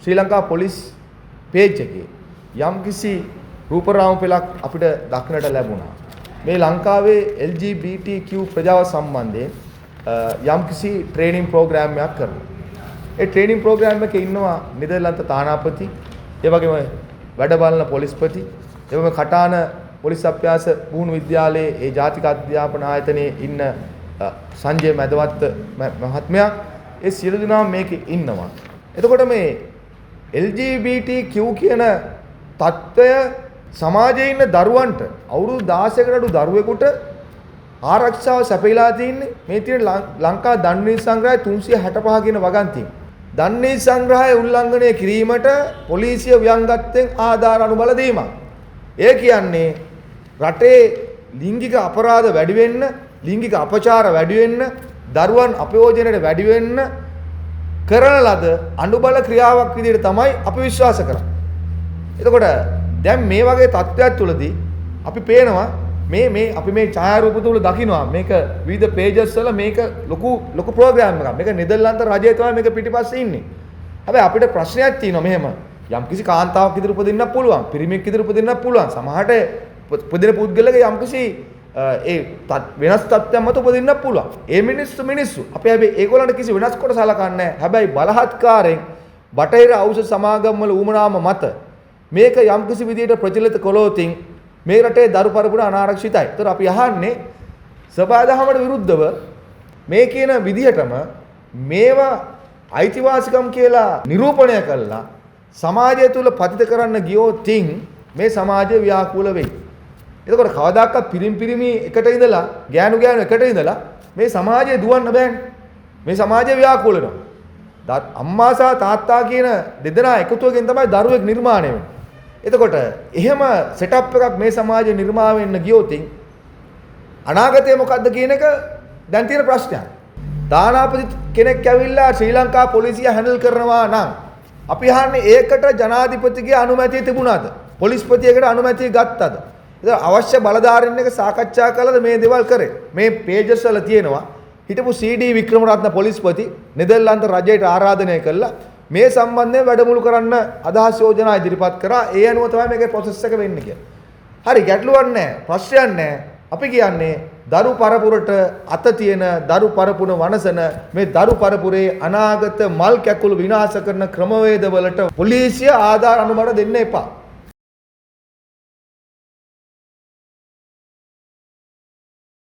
ශ්‍රී Lanka police page එකේ යම්කිසි රූපරාම පෙළක් අපිට දක්නට ලැබුණා. මේ ලංකාවේ LGBTQ ප්‍රජාව සම්බන්ධයෙන් යම්කිසි ට්‍රේනින් ප්‍රෝග්‍රෑම් එකක් කරනවා. ඒ ට්‍රේනින් ප්‍රෝග්‍රෑම් එකේ ඉන්නවා නෙදර්ලන්ත තානාපති, ඒ වගේම වැඩ බලන පොලිස්පති, ඒ වගේම කටාන පොලිස් අභ්‍යාස පුහුණු විද්‍යාලයේ ඒ ජාතික අධ්‍යාපන ආයතනයේ ඉන්න සංජය මැදවත්ත මහත්මයා, ඒ සියලු දෙනාම මේකේ ඉන්නවා. එතකොට මේ LGBTQ කියන තත්ත්වය සමාජයේ ඉන්න දරුවන්ට අවුරුදු 16කට අඩු දරුවෙකුට ආරක්ෂාව සැපයලා තින්නේ මේ තියෙන ලංකා දඬු නීති සංග්‍රහය 365 කියන වගන්තිය. දඬු නීති සංග්‍රහය උල්ලංඝනය කිරීමට පොලිසිය ව්‍යංගත්වයෙන් ආධාර අනුබල දීමක්. ඒ කියන්නේ රටේ ලිංගික අපරාධ වැඩි වෙන්න, ලිංගික අපචාර වැඩි වෙන්න, දරුවන් අපයෝජනයට වැඩි වෙන්න කරන ලද අනුබල ක්‍රියාවක් විදිහට තමයි අපි විශ්වාස කරන්නේ. එතකොට දැන් මේ වගේ තත්ත්වයක් තුළදී අපි පේනවා මේ අපි මේ ඡායාරූප තුල දකින්නවා මේක විවිධ පේජස් වල මේක ලොකු ප්‍රෝග්‍රෑම් එකක්. මේක නෙදර්ලන්ත රජය තමයි මේක පිටිපස්සේ ඉන්නේ. හැබැයි අපිට ප්‍රශ්නයක් තියෙනවා මෙහෙම. යම්කිසි කාන්තාවක් ඉදිරි උපදින්නත් පුළුවන්, පිරිමියෙක් ඉදිරි උපදින්නත් පුළුවන්. සමහරට උපදින පුද්ගලයාගේ යම්කිසි ඒ වෙනස් තත්ත්වයක් මත උපදින්නත් පුළුවන්. ඒ මිනිස්සු. අපි හැබැයි ඒගොල්ලන්ට කිසි වෙනස් කොට සලකන්නේ නැහැ. හැබැයි බලහත්කාරයෙන් බටහිර ඖෂධ සමාගම් වල ඌමනාම මත මේක යම්කිසි විදිහට ප්‍රචලිත කළොතින් මේ රටේ දරු පරපුර අනාරක්ෂිතයි. ඒතර අපි අහන්නේ සබාදහමට විරුද්ධව මේ කියන විදිහටම මේවා අයිතිවාසිකම් කියලා නිරූපණය කළා සමාජය තුල පතිත කරන්න ගියොතින් මේ සමාජය ව්‍යාකූල වෙයි. එතකොට කවදාකවත් පිරිමි එකට ඉඳලා ගෑනු එකට ඉඳලා මේ සමාජය දුවන්න බෑනේ. මේ සමාජය ව්‍යාකූල වෙනවා. අම්මා සහ තාත්තා කියන දෙදෙනා එකතුවකින් තමයි දරුවෙක් නිර්මාණය වෙන්නේ. එතකොට එහෙම සෙටප් එකක් මේ සමාජයේ නිර්මාණය වෙන්න ගියොතින් අනාගතය මොකද්ද කියන එක දැන් තියෙන ප්‍රශ්නයක්. තානාපති කෙනෙක් ඇවිල්ලා ශ්‍රී ලංකා පොලිසිය හැන්ඩල් කරනවා නම් අපි අහන්නේ ඒකට ජනාධිපතිගේ අනුමැතිය තිබුණාද? පොලිස්පතියකට අනුමැතිය ගත්තද? ඉතින් අවශ්‍ය බලධාරීන් එක සාකච්ඡා කළාද මේ දේවල් කරේ? මේ පේජස් වල තියෙනවා හිටපු CD වික්‍රමරත්න පොලිස්පති නෙදර්ලන්ත රජයට ආරාධනය කළා මේ සම්බන්ධයෙන් වැඩමුළු කරන්න අදහස් යෝජනා ඉදිරිපත් කරා. ඒ අනුව තමයි මේකේ ප්‍රොසෙස් එක වෙන්නේ කියලා. හරි ගැටලුවක් නැහැ, ප්‍රශ්නයක් නැහැ. අපි කියන්නේ දරු පරපුරට අත තියෙන දරු පරපුර වනසන මේ දරු පරපුරේ අනාගත මල් කැකුළු විනාශ කරන ක්‍රමවේදවලට පොලිසිය ආධාර අනුබල දෙන්න එපා.